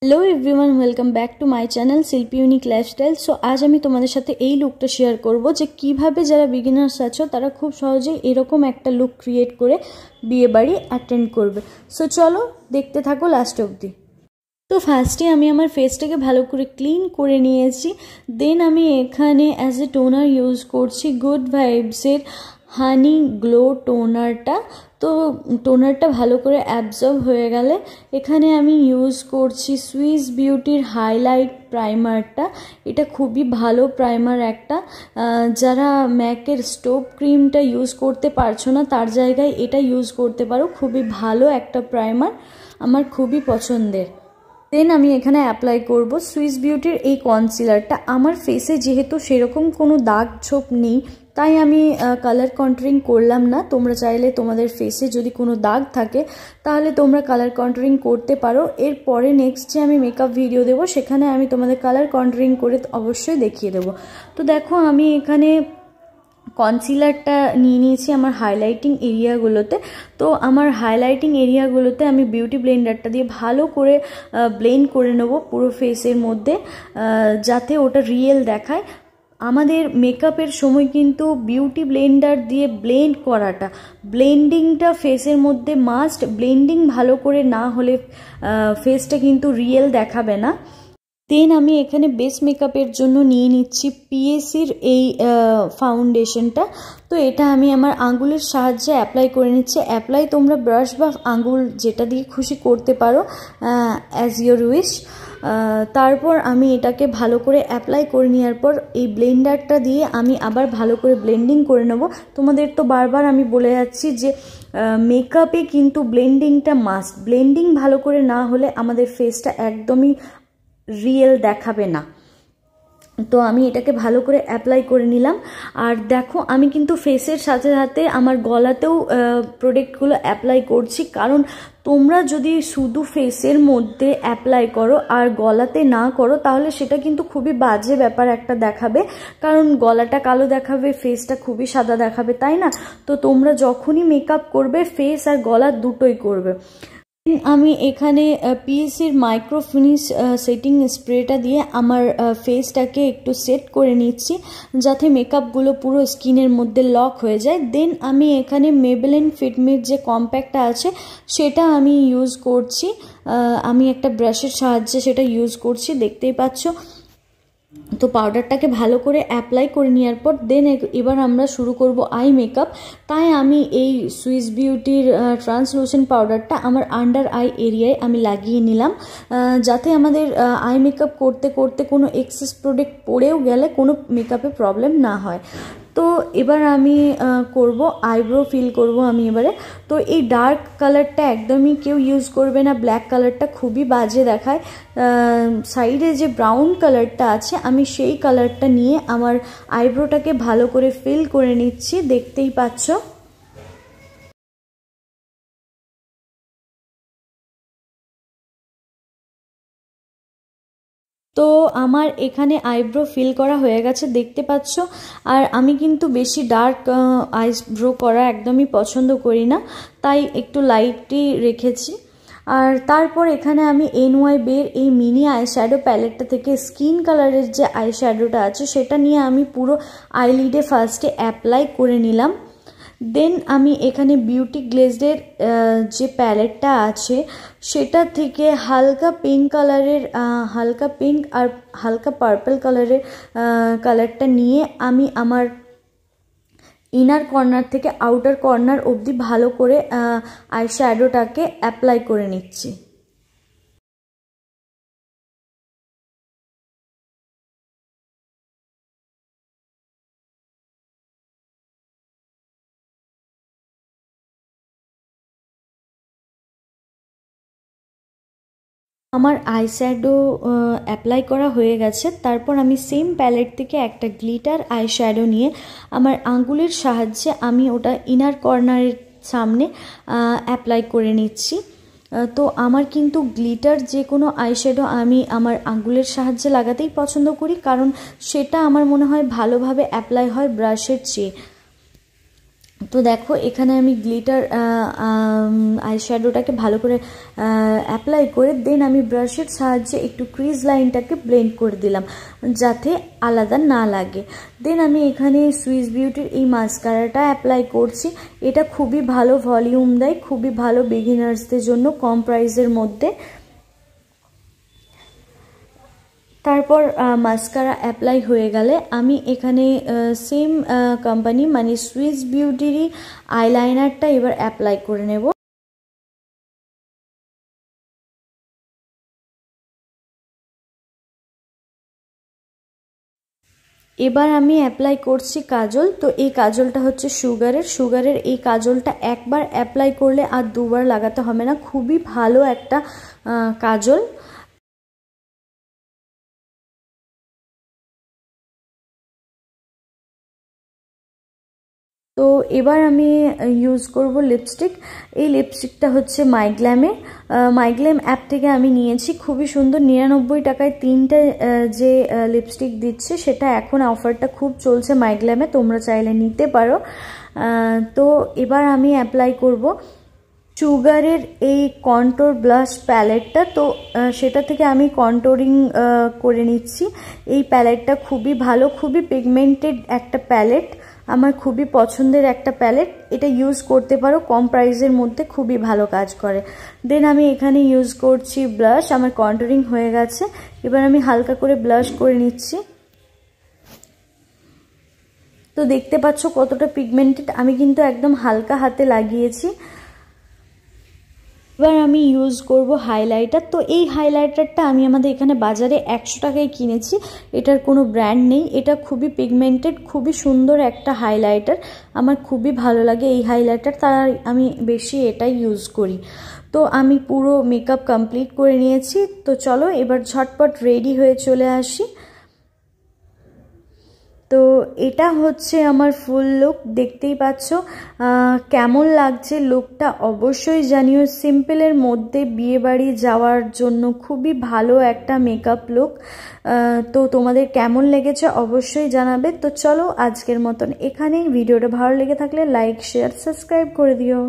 Hello everyone welcome back to my channel Shilpi unique lifestyle. So आज আমি তোমাদের সাথে এই লুকটা শেয়ার করব যে কিভাবে যারা বিগিনার্স আছো তারা খুব সহজেই এরকম একটা লুক ক্রিয়েট করে বিয়ে বাড়ি অ্যাটেন্ড করবে। সো চলো দেখতে থাকো লাস্ট অবধি। তো ফার্স্টে আমি আমার ফেসটাকে ভালো করে ক্লিন করে নিয়েছি। দেন আমি এখানে অ্যাজ এ টোনার ইউজ করছি গুড ভাইবসের হানি গ্লো টোনারটা। তো টোনারটা ভালো করে অ্যাবজর্ব হয়ে গেলে এখানে আমি ইউজ করছি সুইস বিউটির হাইলাইট প্রাইমারটা। এটা খুবই ভালো প্রাইমার একটা। যারা ম্যাকের স্টোভ ক্রিমটা ইউজ করতে পারছো না তার জায়গায় এটা ইউজ করতে পারো, খুবই ভালো একটা প্রাইমার, আমার খুবই পছন্দের। দেন আমি এখানে অ্যাপ্লাই করব সুইস বিউটির এই কনসিলারটা। আমার ফেসে যেহেতু সেরকম কোনো দাগ ছোপ নেই তাই আমি কালার কন্ট্রাস্টিং করলাম না। তোমরা চাইলে তোমাদের ফেসে যদি কোনো দাগ থাকে তাহলে তোমরা কালার কন্ট্রাস্টিং করতে পারো। এরপরে নেক্সট যে আমি মেকআপ ভিডিও দেবো সেখানে আমি তোমাদের কালার কন্ট্রাস্টিং করে অবশ্যই দেখিয়ে দেবো। তো দেখো আমি এখানে কনসিলারটা নিয়ে নিয়েছি আমার হাইলাইটিং এরিয়াগুলোতে। তো আমার হাইলাইটিং এরিয়াগুলোতে আমি বিউটি ব্লেন্ডারটা দিয়ে ভালো করে ব্লেন্ড করে নেব পুরো ফেসের মধ্যে, যাতে ওটা রিয়েল দেখায়। আমাদের মেকআপের সময় কিন্তু বিউটি ব্লেন্ডার দিয়ে ব্লেন্ড করাটা, ব্লেন্ডিংটা ফেসের মধ্যে মাস্ট। ব্লেন্ডিং ভালো করে না হলে ফেসটা কিন্তু রিয়েল দেখাবে না। দেন আমি এখানে বেস মেকআপের জন্য নিয়ে নিচ্ছি পিএসির এই ফাউন্ডেশনটা। তো এটা আমি আমার আঙ্গুলের সাহায্যে অ্যাপ্লাই করে নিচ্ছি। অ্যাপ্লাই তোমরা ব্রাশ বা আঙ্গুল যেটা দিয়ে খুশি করতে পারো, অ্যাজ ইয়োর উইশ। তারপর আমি এটাকে ভালো করে অ্যাপ্লাই করে নেওয়ার পর এই ব্লেন্ডারটা দিয়ে আমি আবার ভালো করে ব্লেন্ডিং করে নেব। তোমাদের তো বারবার আমি বলে যাচ্ছি যে মেকআপে কিন্তু ব্লেন্ডিংটা মাস্ট। ব্লেন্ডিং ভালো করে না হলে আমাদের ফেসটা একদমই রিয়েল দেখাবে না। তো আমি এটাকে ভালো করে অ্যাপ্লাই করে নিলাম। আর দেখো আমি কিন্তু ফেসের সাথে সাথে আমার গলাতেও প্রোডাক্টগুলো অ্যাপ্লাই করছি, কারণ তোমরা যদি শুধু ফেসের মধ্যে অ্যাপ্লাই করো আর গলাতে না করো তাহলে সেটা কিন্তু খুবই বাজে ব্যাপার একটা দেখাবে, কারণ গলাটা কালো দেখাবে, ফেসটা খুবই সাদা দেখাবে, তাই না? তো তোমরা যখনই মেকআপ করবে ফেস আর গলা দুটোই করবে। আমি এখানে পিএসির মাইক্রো ফিনিশ সেটিং স্প্রেটা দিয়ে আমার ফেসটাকে একটু সেট করে নিচ্ছি যাতে মেকআপগুলো পুরো স্কিনের মধ্যে লক হয়ে যায়। দেন আমি এখানে মেবেলিন ফিটমির যে কম্প্যাক্টটা আছে সেটা আমি ইউজ করছি। আমি একটা ব্রাশের সাহায্যে সেটা ইউজ করছি, দেখতেই পাচ্ছ। তো পাউডারটাকে ভালো করে অ্যাপ্লাই করে নেওয়ার পর দেন এবার আমরা শুরু করব আই মেকআপ। তাই আমি এই সুইস বিউটির ট্রান্সলুসেন্ট পাউডারটা আমার আন্ডার আই এরিয়ায় আমি লাগিয়ে নিলাম, যাতে আমাদের আই মেকআপ করতে করতে কোনো এক্সেস প্রোডাক্ট পড়েও গেলে কোনো মেকআপে প্রবলেম না হয়। তো এবার আমি করব আইব্রো ফিল করব আমি এবারে। তো এই ডার্ক কালারটা একদমই কেউ ইউজ করবে না, ব্ল্যাক কালারটা খুবই বাজে দেখায়। সাইডে যে ব্রাউন কালারটা আছে আমি সেই কালারটা নিয়ে আমার আইব্রোটাকে ভালো করে ফিল করে নিচ্ছি, দেখতেই পাচ্ছ। তো আমার এখানে আইব্রো ফিল করা হয়ে গেছে, দেখতে পাচ্ছ। আর আমি কিন্তু বেশি ডার্ক আইব্রো করা একদমই পছন্দ করি না, তাই একটু লাইটই রেখেছি। আর তারপর এখানে আমি এনওয়াই বের এই মিনি আইশ্যাডো প্যালেটটা থেকে স্কিন কালারের যে আইশ্যাডোটা আছে সেটা নিয়ে আমি পুরো আইলিডে ফার্স্টে অ্যাপ্লাই করে নিলাম। দেন আমি এখানে বিউটি গ্লেজের যে প্যালেটটা আছে সেটা থেকে হালকা পিঙ্ক কালারের, হালকা পিঙ্ক আর হালকা পার্পল কালারের কালারটা নিয়ে আমি আমার ইনার কর্নার থেকে আউটার কর্নার অবধি ভালো করে আইশ্যাডোটাকে অ্যাপ্লাই করে নিচ্ছি। আমার আইশ্যাডো অ্যাপ্লাই করা হয়ে গেছে। তারপর আমি সেম প্যালেট থেকে একটা গ্লিটার আইশ্যাডো নিয়ে আমার আঙ্গুলের সাহায্যে আমি ওটা ইনার কর্নারের সামনে অ্যাপ্লাই করে নিচ্ছি। তো আমার কিন্তু গ্লিটার যে কোনো আইশ্যাডো আমি আমার আঙ্গুলের সাহায্যে লাগাতেই পছন্দ করি, কারণ সেটা আমার মনে হয় ভালোভাবে অ্যাপ্লাই হয় ব্রাশের চেয়ে। তো দেখো এখানে আমি গ্লিটার আইশ্যাডোটাকে ভালো করে অ্যাপ্লাই করে দেন আমি ব্রাশের সাহায্যে একটু ক্রিজ লাইনটাকে ব্লেন্ড করে দিলাম যাতে আলাদা না লাগে। দেন আমি এখানে সুইস বিউটির এই মাস্কারাটা অ্যাপ্লাই করছি। এটা খুবই ভালো ভলিউম দেয়, খুবই ভালো বিগিনার্সদের জন্য, কম প্রাইসের মধ্যে। তারপর মাস্কারা অ্যাপ্লাই হয়ে গেলে আমি এখানে সেম কোম্পানি মানে সুইস বিউটিরই আইলাইনারটা এবার অ্যাপ্লাই করে নেব। এবার আমি অ্যাপ্লাই করছি কাজল। তো এই কাজলটা হচ্ছে সুগারের এই কাজলটা একবার অ্যাপ্লাই করলে আর দুবার লাগাতে হবে না, খুবই ভালো একটা কাজল। তো এবার আমি ইউজ করব লিপস্টিক। এই লিপস্টিকটা হচ্ছে মাইগ্ল্যাম অ্যাপ থেকে আমি নিয়েছি, খুবই সুন্দর। 99 টাকায় 3টে যে লিপস্টিক দিচ্ছে, সেটা এখন অফারটা খুব চলছে মাইগ্ল্যামে, তোমরা চাইলে নিতে পারো। তো এবার আমি অ্যাপ্লাই করব সুগারের এই কন্ট্রোর ব্লাশ প্যালেটটা। তো সেটা থেকে আমি কন্ট্রোরিং করে নিচ্ছি। এই প্যালেটটা খুবই ভালো, খুবই পিগমেন্টেড একটা প্যালেট, আমার খুবই পছন্দের একটা প্যালেট। এটা ইউজ করতে পারো, কম প্রাইসের মধ্যে খুবই ভালো কাজ করে। দেন আমি এখানে ইউজ করছি ব্লাশ। আমার কন্ট্রোরিং হয়ে গেছে, এবার আমি হালকা করে ব্লাশ করে নিচ্ছি। তো দেখতে পাচ্ছ কতটা পিগমেন্টেড, আমি কিন্তু একদম হালকা হাতে লাগিয়েছি। এবার আমি ইউজ করব হাইলাইটার। তো এই হাইলাইটারটা আমি আমাদের এখানে বাজারে 100 টাকায় কিনেছি, এটার কোনো ব্র্যান্ড নেই। এটা খুবই পিগমেন্টেড, খুবই সুন্দর একটা হাইলাইটার, আমার খুবই ভালো লাগে এই হাইলাইটার, তাই আমি বেশি এটাই ইউজ করি। তো আমি পুরো মেকআপ কমপ্লিট করে নিয়েছি। তো চলো এবার ঝটপট রেডি হয়ে চলে আসি। তো এটা হচ্ছে আমার ফুল লুক, দেখতেই পাচ্ছ কেমন লাগছে লুকটা অবশ্যই জানিও। সিম্পলের মধ্যে বিয়েবাড়ি যাওয়ার জন্য খুবই ভালো একটা মেকআপ লুক। তো তোমাদের কেমন লেগেছে অবশ্যই জানাবে। তো চলো আজকের মতন এখানেই, ভিডিওটা ভালো লেগে থাকলে লাইক শেয়ার সাবস্ক্রাইব করে দিও।